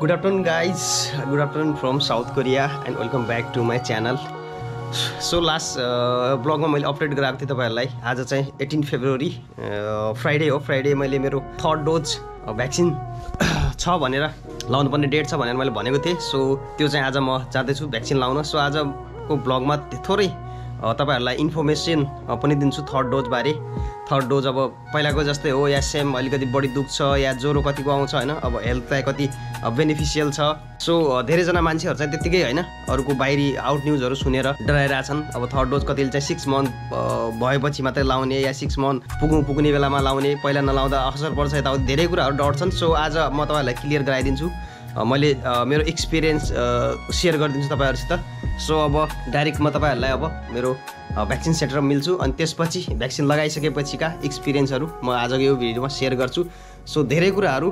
Good afternoon guys, good afternoon from South Korea and welcome back to my channel. So last vlog मा मैले update गराएको थिएँ तपाईहरुलाई। आज चाहिँ 18 फेब्रुअरी फ्राइडे हो। फ्राइडे मैले मेरो थर्ड डोज भ्याक्सिन छ भनेर लाउनु पर्ने डेट छ भनेर मैले भनेको थिएँ। सो त्यो चाहिँ आज म जाँदै छु भ्याक्सिन लाउन। सो आजको भ्लगमा थोरै तपाईहरुलाई इन्फर्मेसन पनि दिन्छु थर्ड डोज बारे। थर्ड डोज अब पहिलाको जस्तै हो या सेम अलिकति बढी दुख्छ या ज्वरो कतिको आउँछ हैन, अब हेल्थलाई कति बेनिफिशियल छ। सो धेरै जना मान्छेहरु चाहिँ त्यतिकै हैन अरूको बाहिरी आउट न्यूजहरु सुनेर डराइराछन्। अब थर्ड डोज कतिले चाहिँ 6 मन्थ भएपछि मात्रै लाउने या 6 मन्थ पुग्ने बेलामा लाउने, पहिला नलाउँदा असर पर्छ, यताउति धेरै कुराहरु डरछन्। सो आज म तपाईहरुलाई क्लियर गराइदिन्छु। मैले मेरो एक्सपिरियन्स शेयर गरिदिन्छु तपाईहरुसित। सो अब डाइरेक्ट म तपाईहरुलाई अब मेरो भ्याक्सिन सेन्टरमा मिल्छु अनि त्यसपछि भ्याक्सिन लगाइसकेपछिका एक्सपिरियन्सहरु म आजको यो भिडियोमा शेयर गर्छु। सो धेरै कुराहरु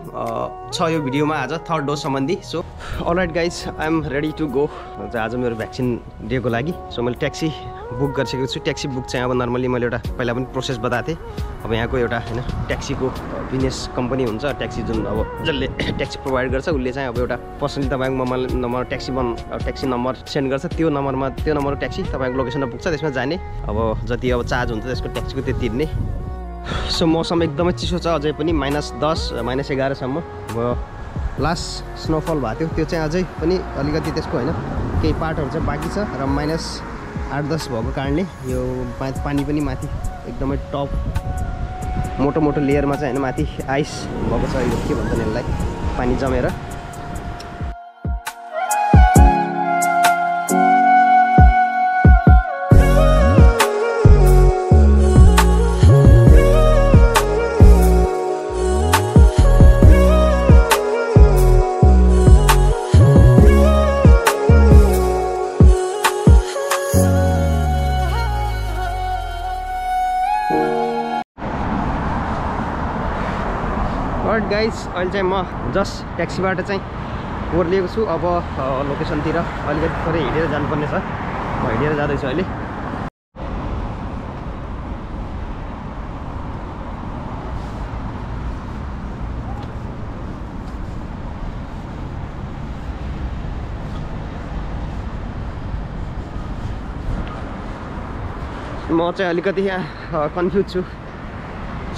छ यो भिडियोमा आज थर्ड डोज सम्बन्धी। So alright guys, I am ready to go. आज मेरो भ्याक्सिन दिएको लागि सो मैले ट्याक्सी बुक गरिसकेको छु। ट्याक्सी बुक चाहिँ अब नर्मली मैले एउटा पहिला पनि प्रोसेस बताएको थिएँ। अब यहाँको एउटा हैन ट्याक्सीको बिजनेस कम्पनी हुन्छ, ट्याक्सी जुन अब जसले ट्याक्सी प्रोभाइड गर्छ उसले चाहिँ अब एउटा पर्सनली तपाईको mobile number taxi number send गर्छ। त्यो नम्बरको ट्याक्सी तपाईको लोकेसनमा पुग्छ। त्यसमा जाने अब जति अब चार्ज हुन्छ त्यसको ट्याक्सीको त्यो तिर्ने। सो मौसम एकदमै चिसो छ, अझै पनि -10 -11 सम्म। अब लास्ट स्नोफल भएको थियो, त्यो चाहिँ अझै पनि अलिकति त्यसको हैन केही पार्टहरु चाहिँ बाँकी छ र -8-10 भएको कारणले यो पानी पनि माथि एकदमै टप मोटो लेयरमा चाहिँ हैन माथि आइस भएको छ। यो के भन्छ यसलाई, पानी जमेर। गाइज अहिले चाहिँ म जस्ट ट्याक्सीबाट चाहिँ ओर्लिएको छु। अब लोकेसनतिर अलिकति थोरै हिँडेर जानुपर्ने छ। म हिँडेर जाँदैछु अहिले। म चाहिँ अलिकति यहाँ कन्फ्युज छु।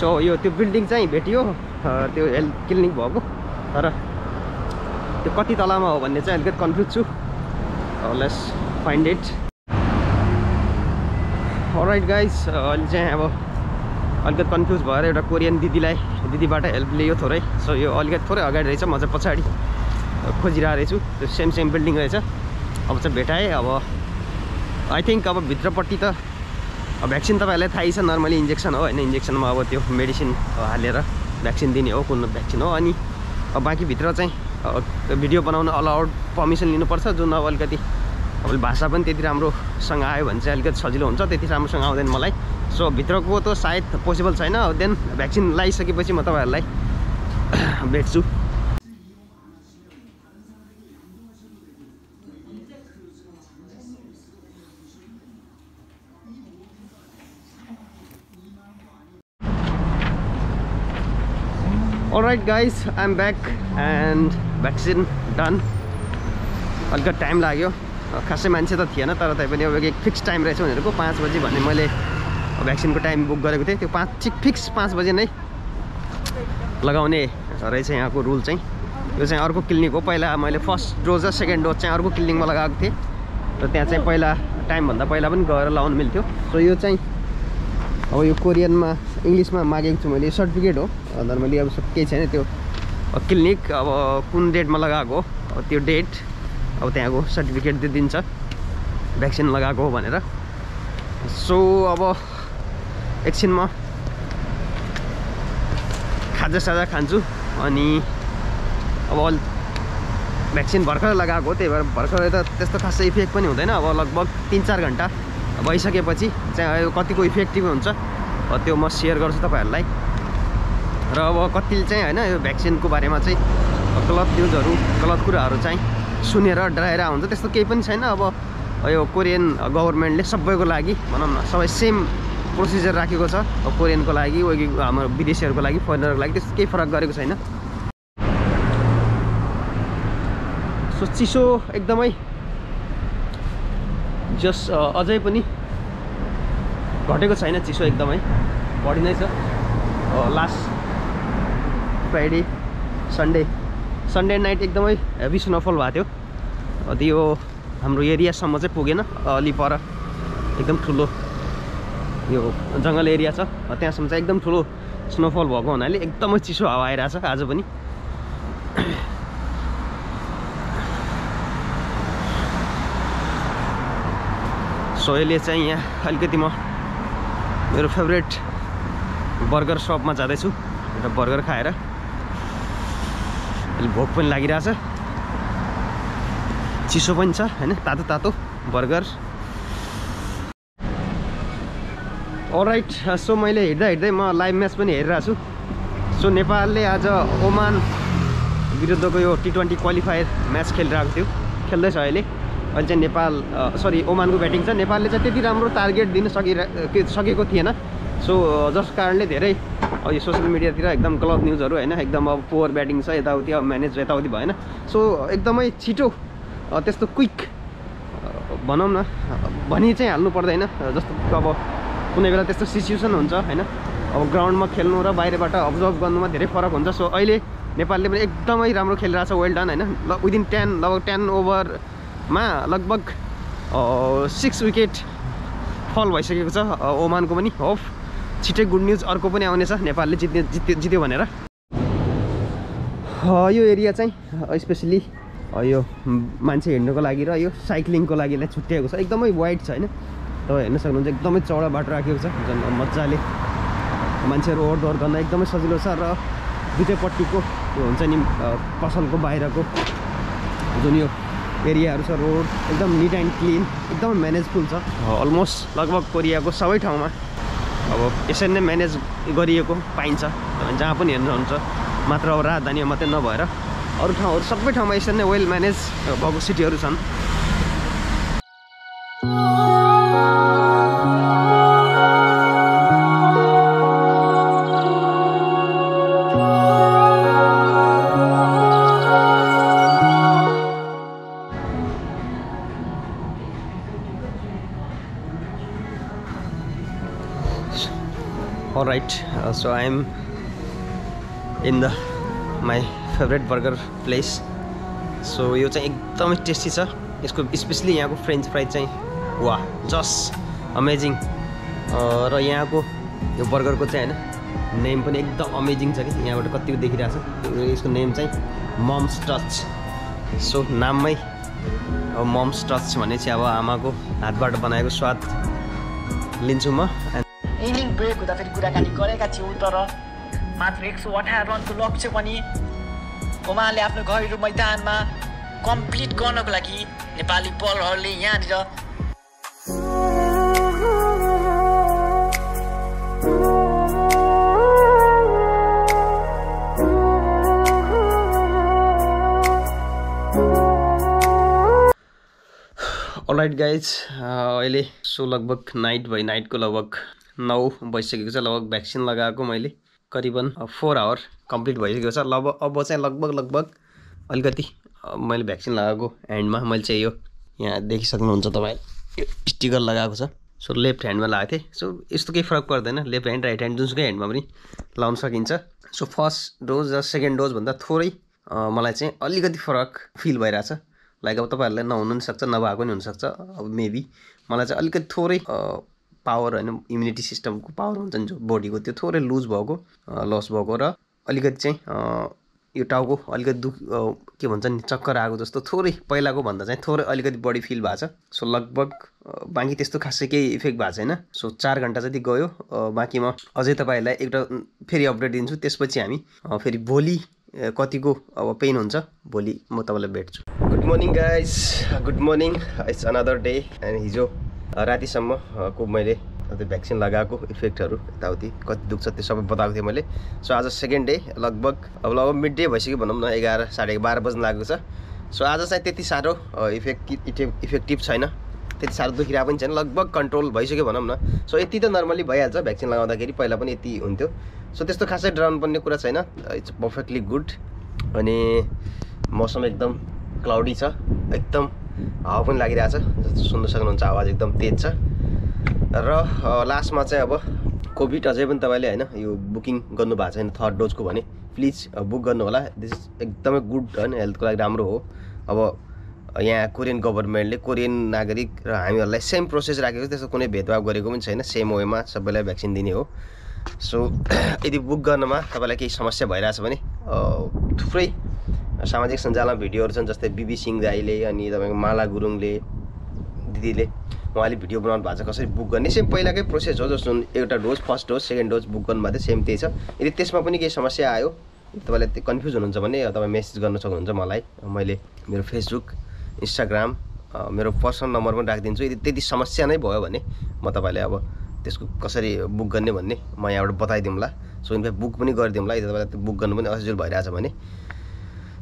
सो यो त्यो बिल्डिङ चाहिँ भेटियो त्यो हेल्थ क्लिनिक भएको, तर त्यो कति तलामा हो भन्ने चाहिँ अलिकति कन्फ्युज छु। Let's find it. All right guys, अहिले चाहिँ अब अलिकति कन्फ्युज भएर एउटा कोरियन दिदीबाट हेल्प लियो थोरै। सो यो अलिकति थोरै अगाडि रहेछ, म चाहिँ पछाडि खोजिरहेको रहेछु। त्यो सेम बिल्डिङ रहेछ। अब चाहिँ भेटाएँ। अब आई थिङ्क अब भित्रपट्टि त भ्याक्सिन तपाईँहरूलाई थाहै छ, नर्मली इन्जेक्सन हो हैन। इन्जेक्सनमा अब त्यो मेडिसिन हालेर भ्याक्सिन दिने हो, कुन भ्याक्सिन हो। अनि अब बाँकी भित्र चाहिँ भिडियो बनाउन अलाउड पर्मिसन लिनुपर्छ, जुन अब अलिकति अब भाषा पनि त्यति राम्रोसँग आयो भने चाहिँ अलिकति सजिलो हुन्छ। त्यति राम्रोसँग आउँदैन मलाई। सो भित्रको त सायद पोसिबल छैन। देन भ्याक्सिन लगाइसकेपछि म तपाईँहरूलाई भेट्छु। Alright guys, I'm back and vaccine done. अलिकति टाइम लाग्यो, खासै मान्छे त थिएन, तर तैपनि अब एक फिक्स टाइम रहेछ भनेको 5 बजे भन्ने मैले भ्याक्सिनको टाइम बुक गरेको थिएँ। त्यो फिक्स 5 बजे नै लगाउने रहेछ यहाँको रुल चाहिँ। यो चाहिँ अर्को क्लिनिक हो। पहिला मैले फर्स्ट डोज र सेकेन्ड डोज चाहिँ अर्को क्लिनिकमा लगाएको थिएँ र त्यहाँ चाहिँ पहिला टाइमभन्दा पहिला पनि गएर लाउनु मिल्थ्यो। सो यो चाहिँ अब यो कोरियनमा इङ्ग्लिसमा मागेको छु मैले। सर्टिफिकेट हो नर्मली, अब केही छैन। त्यो क्लिनिक अब कुन डेटमा लगाएको हो त्यो डेट अब त्यहाँको सर्टिफिकेट दिन्छ भ्याक्सिन लगाएको हो भनेर। सो अब एकछिन म खाजासाजा खान्छु। अनि अब भ्याक्सिन भर्खर लगाएको हो, त्यही भएर भर्खर त त्यस्तो खासै इफेक्ट पनि हुँदैन। अब लगभग 3-4 घन्टा भइसकेपछि चाहिँ कतिको इफेक्टिभ हुन्छ त्यो म सेयर गर्छु तपाईँहरूलाई। र अब कतिले चाहिँ हैन यो भ्याक्सिनको बारेमा चाहिँ गलत न्युजहरु गलत कुराहरु चाहिँ सुनेर डराएर हुन्छ, त्यस्तो केही पनि छैन। अब यो कोरियन गभर्नमेन्टले सबैको लागि भनौँ न सबै सेम प्रोसिजर राखेको छ। कोरियनको लागि हाम्रो विदेशीहरुको लागि फरेनरको लागि त्यस्तो केही फरक गरेको छैन। सो चिसो एकदमै जस अझै पनि घटेको छैन, चिसो एकदमै बढी नै छ। लास्ट फ्राइडे सन्डे नाइट एकदमै हेभी स्नोफल भएको थियो। यो हाम्रो एरियासम्म चाहिँ पुगेन, अलि पर एकदम ठुलो यो जङ्गल एरिया छ, त्यहाँसम्म चाहिँ एकदम ठुलो स्नोफल भएको हुनाले एकदमै चिसो हावा आइरहेछ आज पनि। सो अहिले चाहिँ यहाँ अलिकति म मेरो फेभरेट बर्गर सपमा जाँदैछु, एउटा बर्गर खाएर। अहिले भोक पनि लागिरहेछ, चिसो पनि छ हैन, तातो तातो बर्गर। अलराइट, सो मैले हिँड्दै म लाइभ म्याच पनि हेरिरहेको छु। सो नेपालले आज ओमान विरुद्धको यो T20 क्वालिफायर म्याच खेलिरहेको थियो, खेल्दैछ अहिले चाहिँ नेपाल ओमानको ब्याटिङ छ। नेपालले चाहिँ त्यति राम्रो टार्गेट दिन सकेको थिएन। सो जस कारणले धेरै यो सोसियल मिडियातिर एकदम गलत न्युजहरू हैन, एकदम अब पोवर ब्याटिङ छ यताउति, अब म्यानेज यताउति भएन। सो एकदमै छिटो त्यस्तो क्विक भनौँ न भनी चाहिँ हाल्नु पर्दैन। जस्तो अब कुनै बेला त्यस्तो सिचुएसन हुन्छ हैन, अब ग्राउन्डमा खेल्नु र बाहिरबाट अब्जर्भ गर्नुमा धेरै फरक हुन्छ। सो अहिले नेपालले पनि एकदमै राम्रो खेलिरहेछ, वेल डन हैन। विदिन 10 ओभरमा लगभग 6 विकेट फल भइसकेको छ ओमानको पनि। होप छिटै गुड न्युज अर्को पनि आउनेछ, नेपालले जित्यो भनेर। यो एरिया चाहिँ स्पेसली यो मान्छे हिँड्नुको लागि र यो साइक्लिङको लागि छुट्याएको छ, एकदमै वाइड छ हैन। तपाईँ हेर्न सक्नुहुन्छ एकदमै चौडा बाटो राखेको छ, मजाले मान्छेहरू ओहोरदोहोर गर्न एकदमै सजिलो छ। र दुईटैपट्टिको यो हुन्छ नि पसलको बाहिरको जुन यो एरियाहरू छ, रोड एकदम निट एन्ड क्लिन, एकदमै म्यानेजफुल छ। अलमोस्ट लगभग कोरियाको सबै ठाउँमा अब यसरी नै म्यानेज गरिएको पाइन्छ। तपाईँ जहाँ पनि हेर्नुहुन्छ, मात्र अब राजधानीमा मात्रै नभएर अरू ठाउँहरू सबै ठाउँमा यसरी नै वेल म्यानेज भएको सिटीहरू छन्। Alright, so I am in my favorite burger place. So यो चाहिँ एकदमै टेस्टी छ, यसको स्पेशली यहाँको फ्रेन्च फ्राइज चाहिँ वाह जस्ट अमेजिङ। र यहाँको यो बर्गरको चाहिँ हैन नेम पनि एकदम अमेजिङ छ कि, यहाँबाट कतिको देखिरहेछ। यसको नेम चाहिँ मम्स टच। सो नाममै अब मम्स टच भने चाहिँ अब आमाको हातबाट बनाएको स्वाद लिन्छु म। इनिङ ब्रेक हुँदा फेरि कुराकानी गरेका थियौँ, तर मात्र 118 रनको लक्ष्य पनि ओमानले आफ्नो घरेलु मैदानमा कम्प्लिट गर्नको लागि नेपाली बलरहरूले यहाँनिर अलराइट गाइज, अहिले सो लगभग नाइटको लगभग 9 बजिसकेको छ। लगभग भ्याक्सिन लगाएको मैले करिबन 4 आवर कम्प्लिट भइसकेको छ। अब चाहिँ लगभग अलिकति मैले भ्याक्सिन लगाएको ह्यान्डमा मैले चाहिँ यो यहाँ देखिसक्नुहुन्छ तपाईँ यो स्टिकर लगाएको छ। सो लेफ्ट ह्यान्डमा लगाएको थिएँ। सो यस्तो केही फरक पर्दैन, लेफ्ट ह्यान्ड राइट ह्यान्ड जुनसुकै ह्यान्डमा पनि लाउन सकिन्छ। सो फर्स्ट डोज र सेकेन्ड डोजभन्दा थोरै मलाई चाहिँ अलिकति फरक फिल भइरहेछ। लाइक अब तपाईँहरूलाई नहुनु पनि सक्छ, नभएको पनि हुनसक्छ। अब मेबी मलाई चाहिँ अलिकति थोरै पावर होइन, इम्युनिटी सिस्टमको पावर हुन्छ नि जो बडीको, त्यो थोरै लुज भएको लस भएको र अलिकति चाहिँ यो टाउको अलिकति के भन्छ नि चक्कर आएको जस्तो थोरै पहिलाको भन्दा चाहिँ थोरै अलिकति बडी फिल भएको छ। सो लगभग बाँकी त्यस्तो खासै केही इफेक्ट भएको छैन। सो 4 घन्टा जति गयो, बाँकी म अझै तपाईँहरूलाई एउटा फेरि अपडेट दिन्छु। त्यसपछि हामी फेरि भोलि कतिको अब पेन हुन्छ भोलि म तपाईँलाई भेट्छु। Good morning guys, good morning. It's another day and हिजो रातिसम्म को मैले भ्याक्सिन लगाएको इफेक्टहरू यताउति कति दुख्छ त्यो सबै बताएको थिएँ मैले। सो आज सेकेन्ड डे लगभग मिड डे भइसक्यो भनौँ न, 11 साढे 12 बज्न लागेको छ। सो आज चाहिँ त्यति साह्रो इफेक्टिभ छैन, त्यति साह्रो दुखिरहेको पनि छैन, लगभग कन्ट्रोल भइसक्यो भनौँ न। सो यति त नर्मली भइहाल्छ भ्याक्सिन लगाउँदाखेरि, पहिला पनि यति हुन्थ्यो। सो त्यस्तो खासै डराउनु पर्ने कुरा छैन, इट्स पर्फेक्टली गुड। अनि मौसम एकदम क्लाउडी छ, एकदम हावा पनि लागिरहेछ, सुन्न सक्नुहुन्छ आवाज एकदम तेज छ। र लास्टमा चाहिँ अब कोभिड अझै पनि तपाईँले होइन यो बुकिङ गर्नुभएको छैन थर्ड डोजको भने प्लिज बुक गर्नु होला। दिस एकदमै गुड होइन, हेल्थको लागि राम्रो हो। अब यहाँ कोरियन गभर्मेन्टले कोरियन नागरिक र हामीहरूलाई सेम प्रोसेस राखेको, त्यस्तो कुनै भेदभाव गरेको पनि छैन, सेम वेमा सबैलाई भ्याक्सिन दिने हो। सो यदि बुक गर्नमा तपाईँलाई केही समस्या भइरहेछ भने थुप्रै सामाजिक सञ्जालमा भिडियोहरू छन्, जस्तै Vccine दाइले अनि तपाईँको माला गुरुङले दिदीले उहाँले भिडियो बनाउनु भएको छ कसरी बुक गर्ने। सेम पहिलाकै प्रोसेस हो, जस्तो एउटा dose first dose second dose book गर्नुभएको थियो, सेम त्यही छ। यदि त्यसमा पनि केही समस्या आयो, तपाईँलाई कन्फ्युज हुनुहुन्छ भने तपाईँ मेसेज गर्न सक्नुहुन्छ मलाई। मैले मेरो फेसबुक, इन्स्टाग्राम, मेरो पर्सनल नम्बर पनि राखिदिन्छु। यदि त्यति समस्या नै भयो भने म तपाईँलाई अब त्यसको कसरी बुक गर्ने भन्ने म यहाँबाट बताइदिउँला। सो इनफेक्ट बुक पनि गरिदिउँला यदि तपाईँलाई बुक गर्नु पनि असजिलो भइरहेछ भने।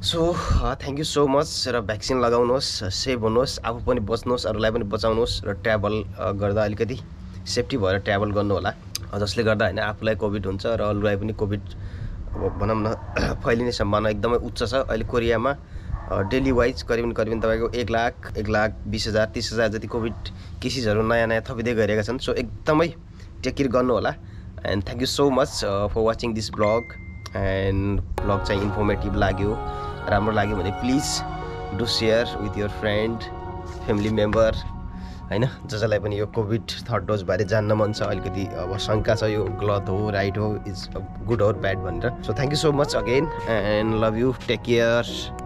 So thank you so much. र भ्याक्सिन लगाउनुहोस्, सेभ हुनुहोस्, आफू पनि बच्नुहोस्, अरूलाई पनि बचाउनुहोस्, र ट्राभल गर्दा अलिकति सेफ्टी भएर ट्राभल गर्नु होला, जसले गर्दा होइन आफूलाई कोभिड हुन्छ र अरूलाई पनि कोभिड अब भनौँ न फैलिने सम्भावना एकदमै उच्च छ। अहिले कोरियामा डेली वाइज करिबन तपाईँको 1,20,000 30,000 जति कोभिड केसेसहरू नयाँ थपिँदै गइरहेका छन्। सो एकदमै टेक केयर गर्नु होला। And thank you so much for watching this blog. And blog चाहिँ इन्फर्मेटिभ लाग्यो, राम्रो लाग्यो भने please do share with your friend, family member होइन, जसलाई पनि यो कोभिड थर्ड डोज बारे जान्न मन छ, अलिकति अब शङ्का छ यो गलत हो राइट हो, इज गुड और ब्याड भनेर। So thank you so much again and love you, take care.